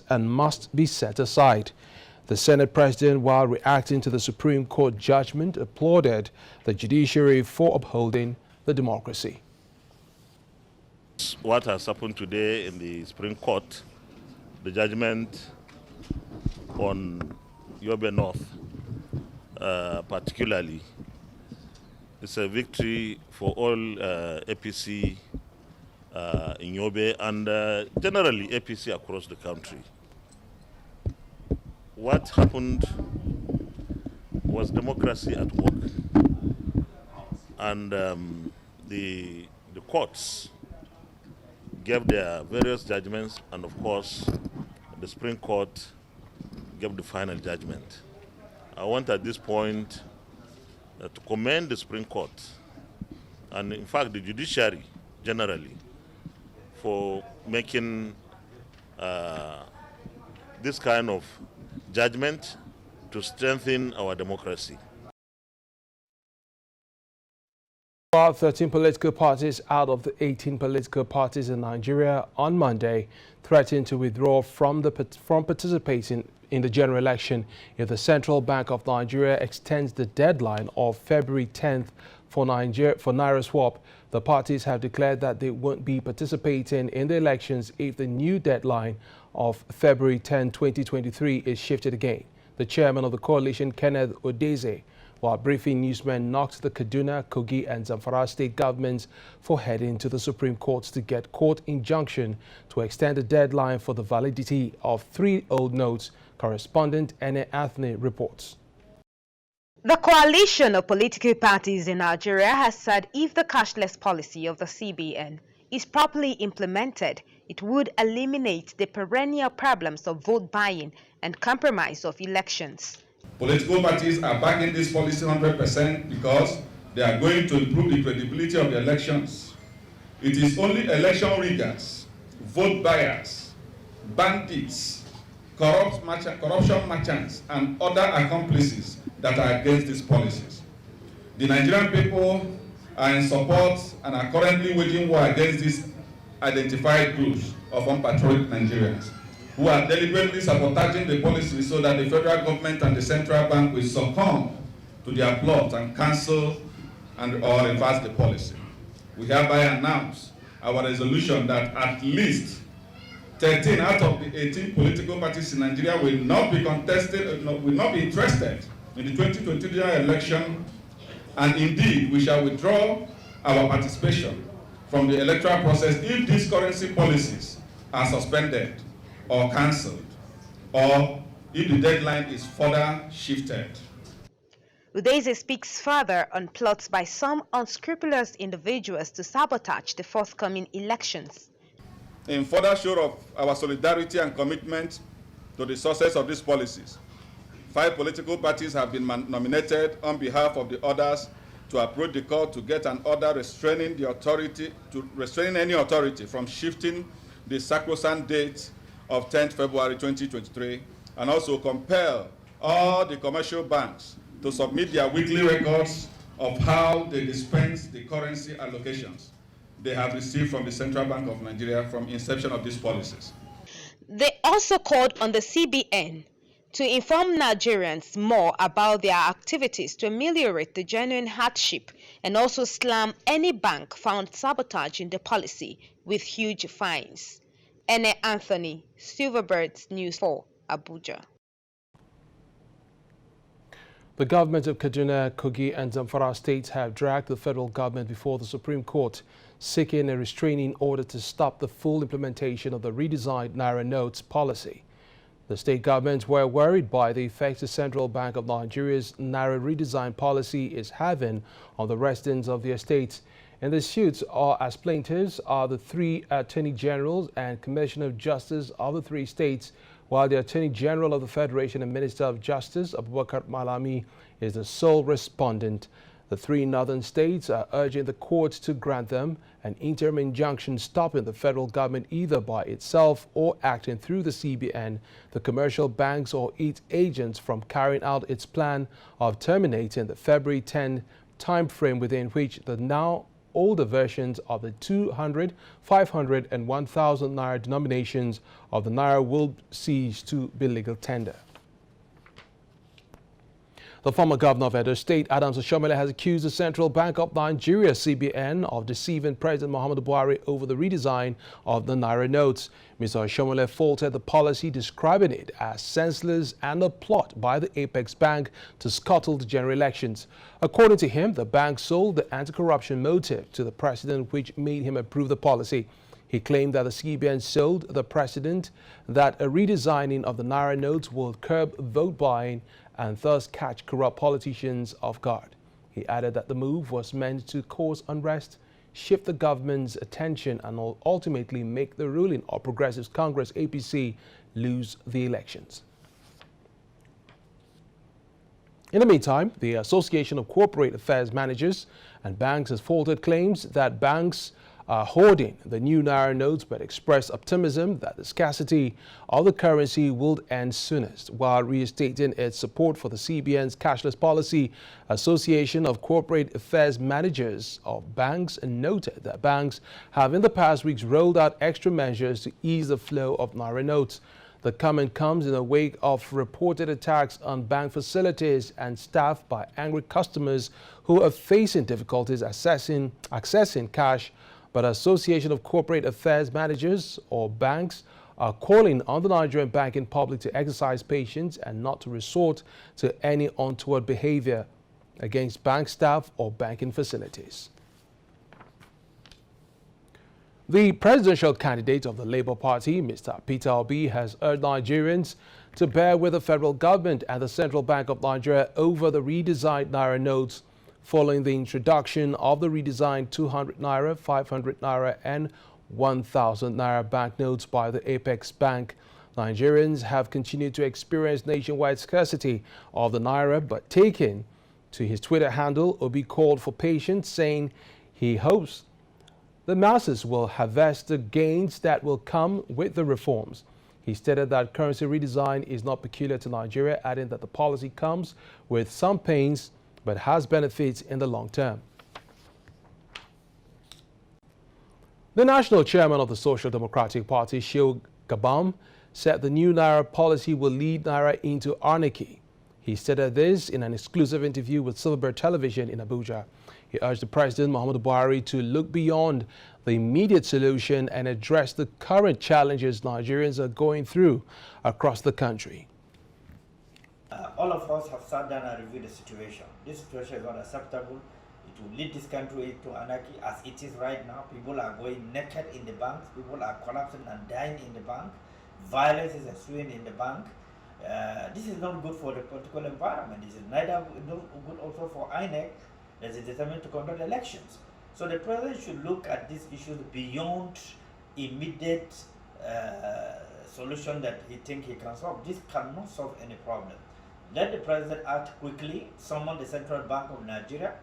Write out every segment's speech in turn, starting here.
and must be set aside. The Senate President, while reacting to the Supreme Court judgment, applauded the judiciary for upholding the democracy. What has happened today in the Supreme Court, the judgment on Yobe North particularly, it's a victory for all APC in Yobe and generally APC across the country. What happened was democracy at work, and the courts gave their various judgments, and of course the Supreme Court gave the final judgment. I want at this point to commend the Supreme Court and in fact the judiciary generally for making this kind of judgment to strengthen our democracy. About 13 political parties out of the 18 political parties in Nigeria on Monday threatened to withdraw from participating in the general election if the Central Bank of Nigeria extends the deadline of February 10th for Naira swap. The parties have declared that they won't be participating in the elections if the new deadline of February 10, 2023 is shifted again. The chairman of the coalition, Kenneth Odeze, while briefing newsmen, knocked the Kaduna, Kogi and Zamfara state governments for heading to the Supreme Court to get court injunction to extend the deadline for the validity of 3 old notes. Correspondent Ene Anthony reports. The coalition of political parties in Nigeria has said if the cashless policy of the CBN is properly implemented, it would eliminate the perennial problems of vote buying and compromise of elections. Political parties are backing this policy 100% because they are going to improve the credibility of the elections. It is only election riggers, vote buyers, bandits, corruption merchants, and other accomplices that are against these policies. The Nigerian people are in support and are currently waging war against these identified groups of unpatriotic Nigerians who are deliberately sabotaging the policy so that the federal government and the central bank will succumb to their plot and cancel or reverse the policy. We hereby announce our resolution that at least 13 out of the 18 political parties in Nigeria will not be interested in the 2023 general election, and indeed we shall withdraw our participation from the electoral process if these currency policies are suspended or cancelled, or if the deadline is further shifted. Udeze speaks further on plots by some unscrupulous individuals to sabotage the forthcoming elections. In further show of our solidarity and commitment to the success of these policies, 5 political parties have been nominated on behalf of the others to approach the court to get an order restraining any authority from shifting the sacrosanct date of 10th February 2023, and also compel all the commercial banks to submit their weekly records of how they dispense the currency allocations they have received from the Central Bank of Nigeria from inception of these policies. They also called on the CBN to inform Nigerians more about their activities to ameliorate the genuine hardship and also slam any bank found sabotaging the policy with huge fines. Ene Anthony, Silverbirds News 4, Abuja. The government of Kaduna, Kogi and Zamfara states have dragged the federal government before the Supreme Court, seeking a restraining order to stop the full implementation of the redesigned Naira notes policy. The state governments were worried by the effects the Central Bank of Nigeria's Naira redesign policy is having on the residents of their states. In the suits as plaintiffs are the 3 Attorney Generals and Commissioner of Justice of the 3 states, while the Attorney General of the Federation and Minister of Justice, Abubakar Malami, is the sole respondent. The 3 northern states are urging the courts to grant them an interim injunction stopping the federal government either by itself or acting through the CBN, the commercial banks or its agents from carrying out its plan of terminating the February 10 time frame within which the now older versions of the 200, 500 and 1,000 naira denominations of the naira will cease to be legal tender. The former governor of Edo State, Adams Oshiomhole, has accused the Central Bank of Nigeria, CBN, of deceiving President Muhammadu Buhari over the redesign of the naira notes. Mr. Oshiomhole faulted the policy, describing it as senseless and a plot by the Apex Bank to scuttle the general elections. According to him, the bank sold the anti-corruption motive to the president, which made him approve the policy. He claimed that the CBN sold the president that a redesigning of the naira notes would curb vote buying and thus catch corrupt politicians off guard. He added that the move was meant to cause unrest, shift the government's attention and ultimately make the ruling All Progressives Congress APC lose the elections. In the meantime, the Association of Corporate Affairs Managers and Banks has faulted claims that banks are hoarding the new naira notes, but expressed optimism that the scarcity of the currency will end soonest. While restating its support for the CBN's cashless policy, Association of Corporate Affairs Managers of Banks noted that banks have in the past weeks rolled out extra measures to ease the flow of naira notes. The comment comes in the wake of reported attacks on bank facilities and staff by angry customers who are facing difficulties accessing cash. But Association of Corporate Affairs Managers or banks are calling on the Nigerian banking public to exercise patience and not to resort to any untoward behavior against bank staff or banking facilities. The presidential candidate of the Labour Party, Mr. Peter Obi, has urged Nigerians to bear with the federal government and the Central Bank of Nigeria over the redesigned naira notes following the introduction of the redesigned 200 naira, 500 naira and 1,000 naira banknotes by the Apex Bank. Nigerians have continued to experience nationwide scarcity of the naira, but taking to his Twitter handle, Obi called for patience, saying he hopes the masses will harvest the gains that will come with the reforms. He stated that currency redesign is not peculiar to Nigeria, adding that the policy comes with some pains but has benefits in the long term. The national chairman of the Social Democratic Party, Shehu Gabam, said the new naira policy will lead naira into anarchy. He stated this in an exclusive interview with Silverbird Television in Abuja. He urged the President Muhammadu Buhari to look beyond the immediate solution and address the current challenges Nigerians are going through across the country. All of us have sat down and reviewed the situation. This situation is not acceptable. It will lead this country into anarchy as it is right now. People are going naked in the banks. People are collapsing and dying in the bank. Violence is ensuing in the bank. This is not good for the political environment. This is neither good also for INEC that is determined to conduct elections. So the president should look at these issues beyond immediate solution that he thinks he can solve. This cannot solve any problem. Let the president act quickly, summon the Central Bank of Nigeria.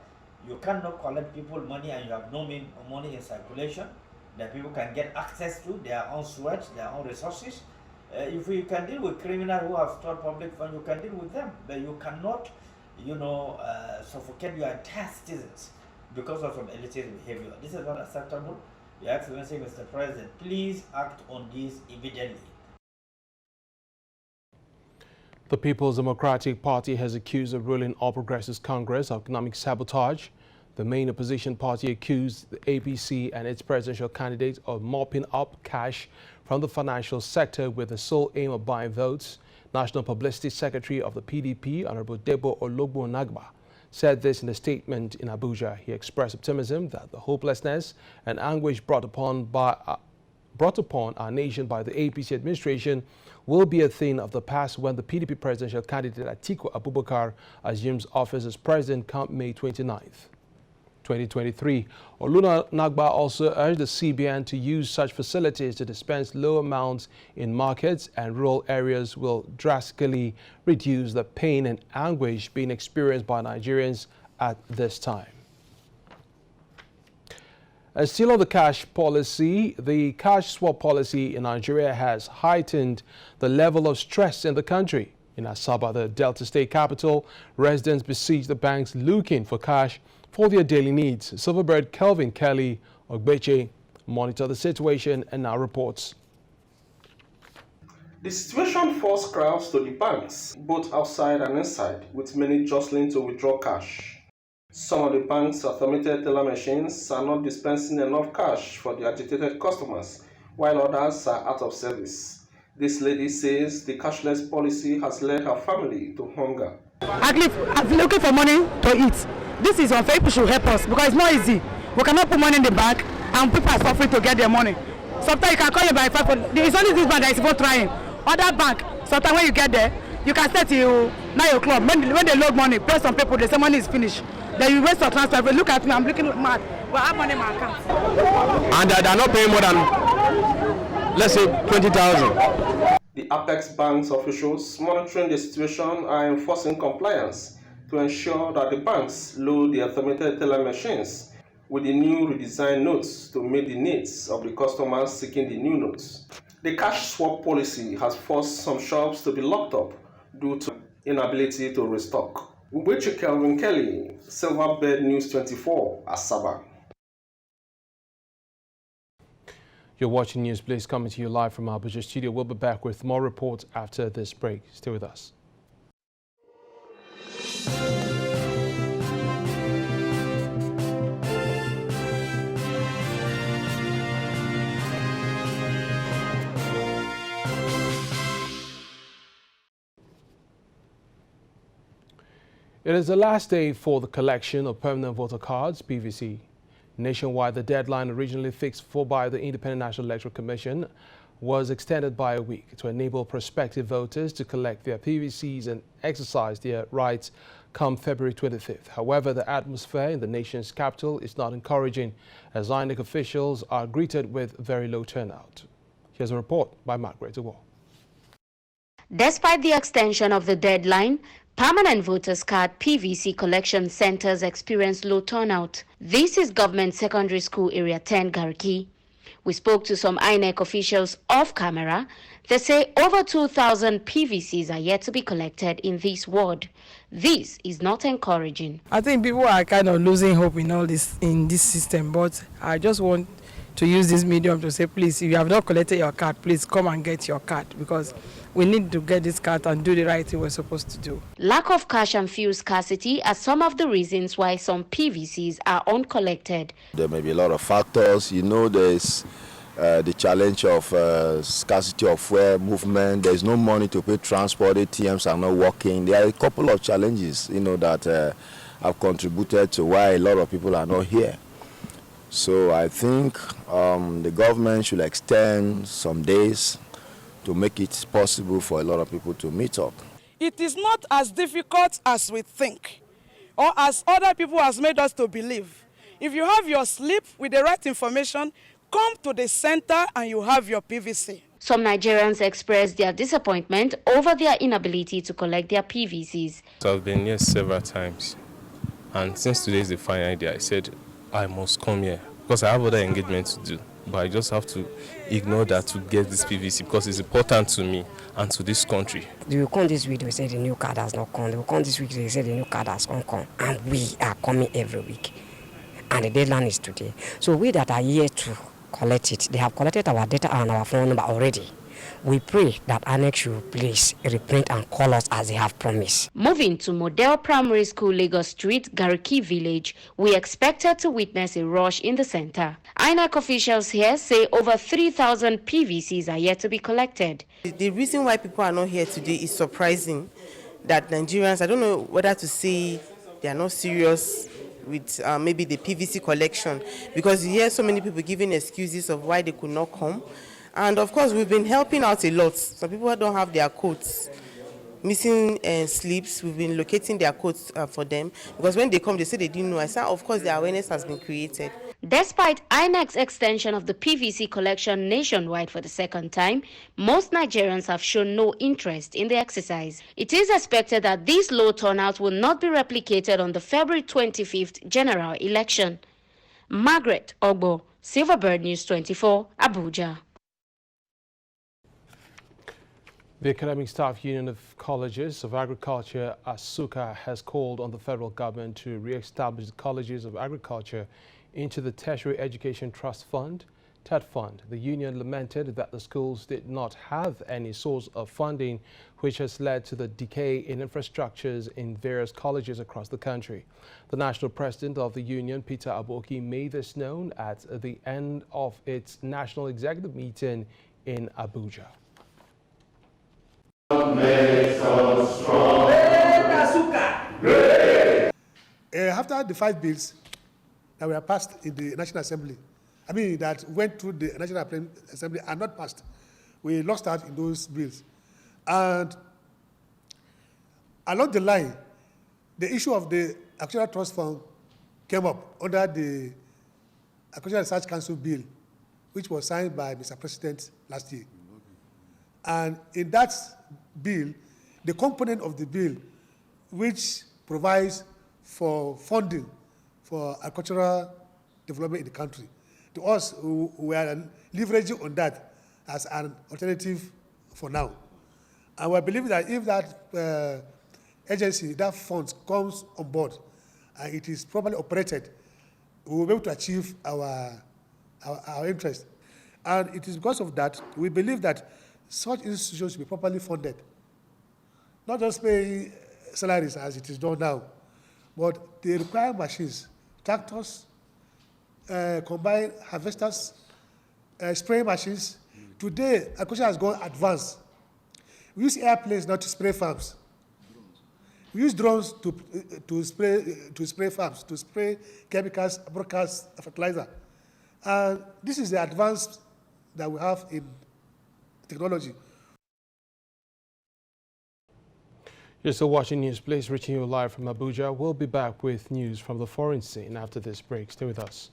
You cannot collect people money and you have no money in circulation that people can get access to their own sweat, their own resources. If you can deal with criminals who have stored public funds, you can deal with them. But you cannot, suffocate your entire citizens because of some elitist behavior. This is not acceptable. Your Excellency, Mr. President, please act on this immediately. The People's Democratic Party has accused the ruling All Progressives Congress of economic sabotage. The main opposition party accused the APC and its presidential candidate of mopping up cash from the financial sector with the sole aim of buying votes. National Publicity Secretary of the PDP, Honorable Debo Ologbo-Nagba, said this in a statement in Abuja. He expressed optimism that the hopelessness and anguish brought upon our nation by the APC administration will be a thing of the past when the PDP presidential candidate Atiku Abubakar assumes office as president come May 29th, 2023. Olugbo-Nagba also urged the CBN to use such facilities to dispense low amounts in markets and rural areas will drastically reduce the pain and anguish being experienced by Nigerians at this time. And still on the cash policy, the cash swap policy in Nigeria has heightened the level of stress in the country. In Asaba, the Delta State capital, residents besieged the banks looking for cash for their daily needs. Silverbird Kelvin Kelly Ogbeche monitor the situation and now reports. The situation forced crowds to the banks, both outside and inside, with many jostling to withdraw cash. Some of the banks' automated teller machines are not dispensing enough cash for the agitated customers, while others are out of service. This lady says the cashless policy has led her family to hunger. I'm looking for money to eat. This is unfair. People should help us because it's not easy. We cannot put money in the bank and people are suffering to get their money. Sometimes you can call you by 5. It's only this bank that is even trying. Other bank, sometimes when you get there, you can stay till 9 o'clock. When they load money, pay some people, they say money is finished. Then you waste your transfer. Look at me, I'm looking mad. Well, I have money in my account. And they're not paying more than, let's say, 20,000. The Apex Bank's officials monitoring the situation are enforcing compliance to ensure that the banks load the automated teller machines with the new redesigned notes to meet the needs of the customers seeking the new notes. The cash swap policy has forced some shops to be locked up due to inability to restock. Ubechi Kelvin Kelly, Silverbird News 24, Asaba. You're watching Newsblitz coming to you live from our Abuja studio. We'll be back with more reports after this break. Stay with us. It is the last day for the collection of permanent voter cards, PVC. Nationwide, the deadline originally fixed for by the Independent National Electoral Commission was extended by a week to enable prospective voters to collect their PVCs and exercise their rights come February 25th. However, the atmosphere in the nation's capital is not encouraging as INEC officials are greeted with very low turnout. Here's a report by Margaret Uwo. Despite the extension of the deadline, permanent voters card PVC collection centers experience low turnout. This is Government Secondary School Area 10 Garki. We spoke to some INEC officials off camera. They say over 2,000 PVCs are yet to be collected in this ward. This is not encouraging. I think people are kind of losing hope in this system, but I just want to use this medium to say, please, if you have not collected your card, please come and get your card because we need to get this card and do the right thing we're supposed to do. Lack of cash and fuel scarcity are some of the reasons why some PVCs are uncollected. There may be a lot of factors. You know, there's the challenge of scarcity of fuel movement. There's no money to pay transport. ATMs are not working. There are a couple of challenges, that have contributed to why a lot of people are not here. So I think the government should extend some days to make it possible for a lot of people to meet up. It is not as difficult as we think or as other people has made us to believe. If you have your slip with the right information, come to the center and you have your PVC. Some Nigerians expressed their disappointment over their inability to collect their PVCs. So I've been here several times, and since today is the final day, I said I must come here because I have other engagements to do. But I just have to ignore that to get this PVC because it's important to me and to this country. They will come this week, they will say the new card has not come. They will come this week, they will say the new card has come. And we are coming every week. And the deadline is today. So we that are here to collect it, they have collected our data and our phone number already. We pray that INEC should please reprint and call us as they have promised. Moving to Model Primary School, Lagos Street, Garki Village, we expected to witness a rush in the center. INEC officials here say over 3,000 PVCs are yet to be collected. The reason why people are not here today is surprising. That Nigerians, I don't know whether to say they are not serious with maybe the PVC collection, because you hear so many people giving excuses of why they could not come. And of course, we've been helping out a lot. Some people don't have their coats, missing slips. We've been locating their coats for them because when they come, they say they didn't know. I said, of course, the awareness has been created. Despite INEC's extension of the PVC collection nationwide for the second time, most Nigerians have shown no interest in the exercise. It is expected that this low turnout will not be replicated on the February 25th general election. Margaret Ogbo, Silverbird News 24, Abuja. The Economic Staff Union of Colleges of Agriculture, ASUCA, has called on the federal government to re-establish the Colleges of Agriculture into the Tertiary Education Trust Fund, TED Fund. The union lamented that the schools did not have any source of funding, which has led to the decay in infrastructures in various colleges across the country. The national president of the union, Peter Aboki, made this known at the end of its national executive meeting in Abuja. After the 5 bills that were passed in the National Assembly, that went through the National Assembly and not passed, we lost out in those bills. And along the line, the issue of the Agricultural Trust Fund came up under the Agricultural Research Council bill, which was signed by Mr. President last year. And in that bill, the component of the bill which provides for funding for agricultural development in the country, to us, we are leveraging on that as an alternative for now. And we believe that if that agency, that fund comes on board and it is properly operated, we will be able to achieve our interest. And it is because of that, we believe that such institutions should be properly funded. Not just pay salaries as it is done now, but they require machines, tractors, combined harvesters, spray machines. Today, agriculture has gone advanced. We use airplanes now to spray farms. We use drones to spray farms, to spray chemicals, broadcast fertilizer. And this is the advance that we have in technology. You're still watching Newsblitz, reaching you live from Abuja. We'll be back with news from the foreign scene after this break. Stay with us.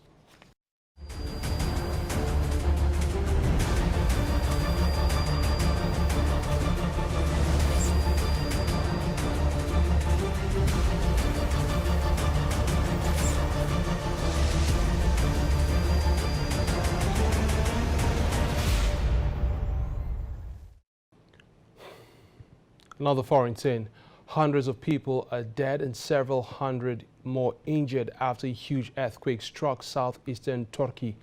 Another foreign scene. Hundreds of people are dead and several hundred more injured after a huge earthquake struck southeastern Turkey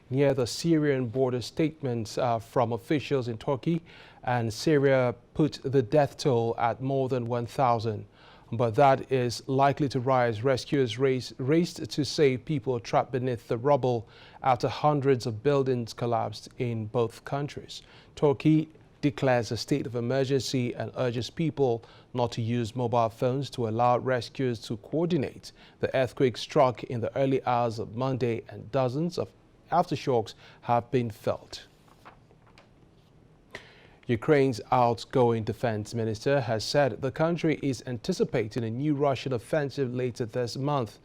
near the Syrian border. Statements from officials in Turkey and Syria put the death toll at more than 1,000. But that is likely to rise. Rescuers raced to save people trapped beneath the rubble after hundreds of buildings collapsed in both countries. Turkey declares a state of emergency and urges people not to use mobile phones to allow rescuers to coordinate. The earthquake struck in the early hours of Monday and dozens of aftershocks have been felt. Ukraine's outgoing defense minister has said the country is anticipating a new Russian offensive later this month.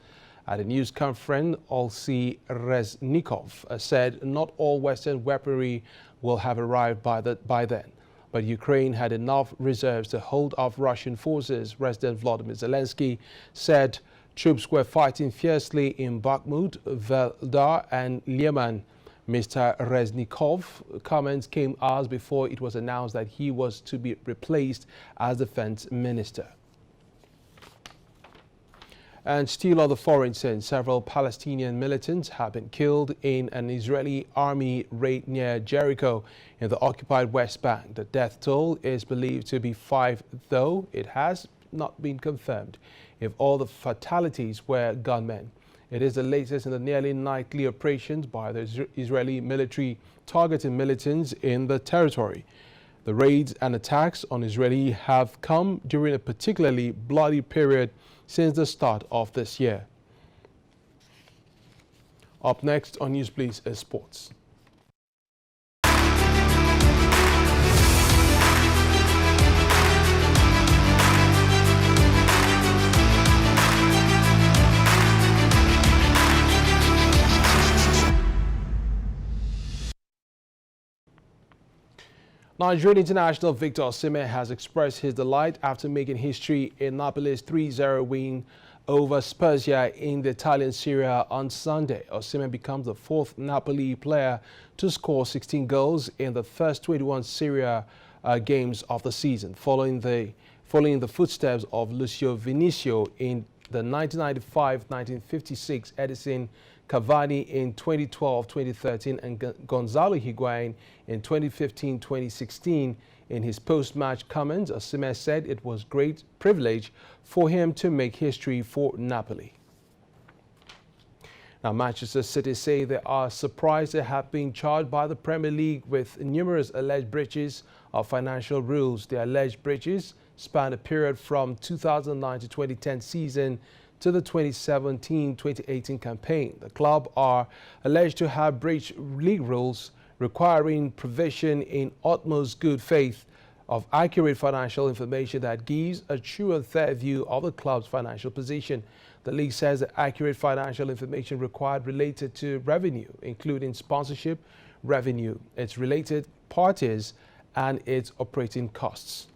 At a news conference, Oleksiy Reznikov said not all Western weaponry will have arrived by then. But Ukraine had enough reserves to hold off Russian forces. President Volodymyr Zelensky said troops were fighting fiercely in Bakhmut, Veldar and Lyman. Mr. Reznikov's comments came hours before it was announced that he was to be replaced as defense minister. And still on the foreign scene, several Palestinian militants have been killed in an Israeli army raid near Jericho in the occupied West Bank. The death toll is believed to be 5, though it has not been confirmed if all the fatalities were gunmen. It is the latest in the nearly nightly operations by the Israeli military targeting militants in the territory. The raids and attacks on Israeli have come during a particularly bloody period since the start of this year. Up next on Newsblitz is sports. Nigerian international Victor Osimhen has expressed his delight after making history in Napoli's 3-0 win over Spezia in the Italian Serie A on Sunday. Osimhen becomes the 4th Napoli player to score 16 goals in the first 21 Serie A games of the season, following the footsteps of Lucio Vinicio in the 1995-1956, Edison Cavani in 2012-2013, and Gonzalo Higuain in 2015-2016. In his post-match comments, Osimhen said it was great privilege for him to make history for Napoli. Now, Manchester City say they are surprised they have been charged by the Premier League with numerous alleged breaches of financial rules. The alleged breaches span a period from 2009 to 2010 season to the 2017-2018 campaign. The club are alleged to have breached league rules requiring provision in utmost good faith of accurate financial information that gives a true and fair view of the club's financial position. The league says the accurate financial information required related to revenue, including sponsorship revenue, its related parties, and its operating costs.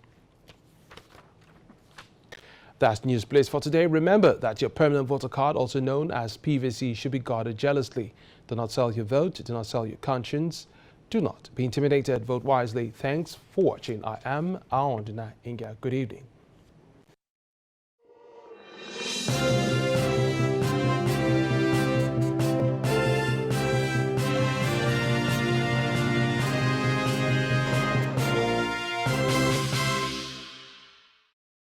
That's Newsblitz for today. Remember that your permanent voter card, also known as PVC, should be guarded jealously. Do not sell your vote. Do not sell your conscience. Do not be intimidated. Vote wisely. Thanks for watching. I am Aondina Inga. Good evening.